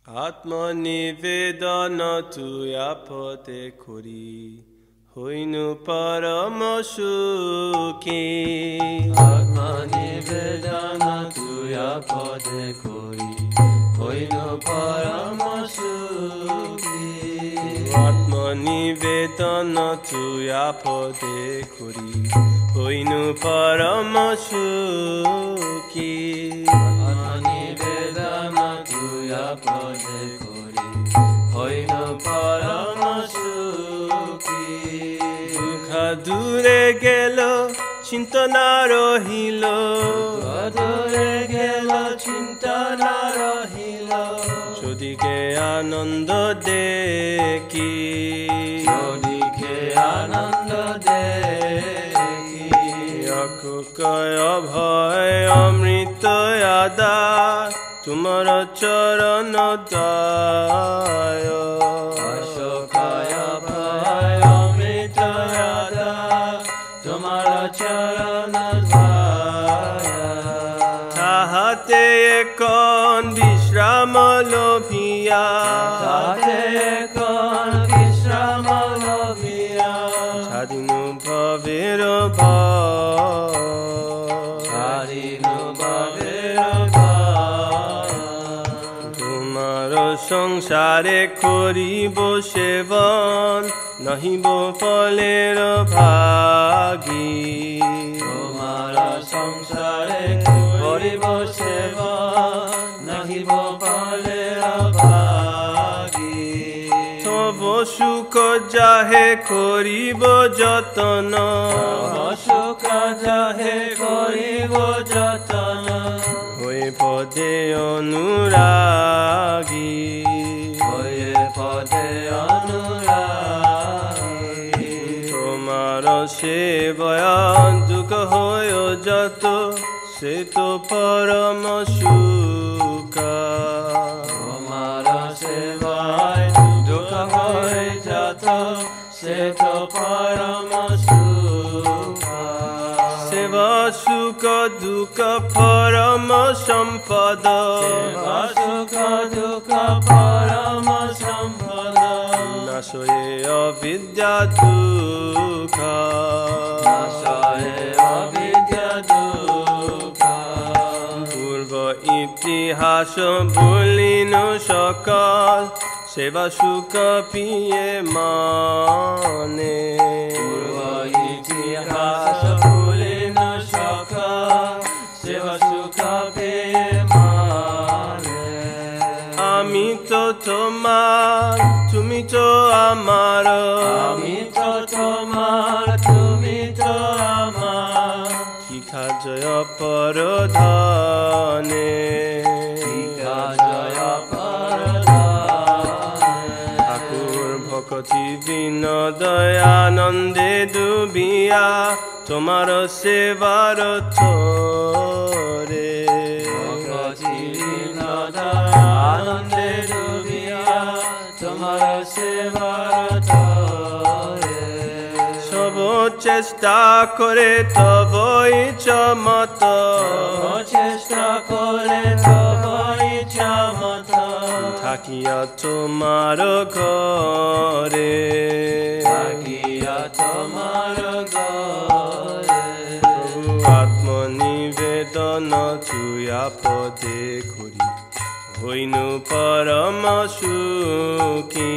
আত্মনিবেদন তুই আপদে করি হইনু পরম সুখী। আত্মনিবেদন তুই আপদে করি হইনু পরম সুখী। আত্মনিবেদন তুই আপদে করি হইনু পরম সুখী। আত্মনিবেদন তুই আপদে করি হইনু পরম সুখী। দুঃখ দূরে গেল চিন্তা না রহিল, দূরে গেল চিন্তা না রহিল। যদিকে আনন্দ দেখি, যদিকে আনন্দ দেখি। অকুকয় ভয় অমৃত আদা তোমার চরণ দায়। অশোকায় ভয় অমৃত আদা তোমার চরণ দায়। তাহাতে কোন বিশ্রাম লোভিয়া, তাতে কোন বিশ্রাম লোভিয়া। স্বাধীন ভবের ভয়, স্বাধীন ভাবের ভয়। তোমার সংসারে করিব সেবন নহিব ফলের ভাগী। তোমার সংসারে করিব সেবা নহিব ফলের ভাগী। তব সুখ যাহে করিব যতন, সুখ যাহে করিব যতন। হয়ে পদে অনুরাগী, হয়ে পদে অনুরাগী। তোমার সেবয়া দুঃখ হয় যত সে তো পরম সুখ। তোমার সেবায় দুঃখ হয়ে যত সে তো পরম সুখ। সেবা সুখ দুঃখ পরম সম্পদ, সেবা সুখ দুঃখ পরম সম্পদ। নাশয়ে অবিদ্যা দুঃখ, নাশয়ে অবিদ্যা দুঃখ। পূর্ব ইতিহাস ভুলিন সকল সেবা সুখ পিয়ে মানে। পূর্ব ইতিহাস ভুলিন সকল সেবা সুখ পেয়ে মানে। আমি তো তোমার তুমি তো আমার, আমি তো তোমার তুমি তো আমার। শিখা জয় পরধনে, শিখা জয় পরধনে। ঠাকুর ভকতি বিনোদয় আনন্দে ডুবিয়া তোমার সেবার থরে। ভকতি বিনোদ আনন্দে ডুবিয়া তোমার সেবার তরে। সব চেষ্টা করে তবই চমত, চেষ্টা করে তবই চমত। থাকিয়া তোমার ঘরে, থাকিয়া তোমার ঘরে। আত্মনিবেদন তুই আপদে করি হইনু পরম সুখী।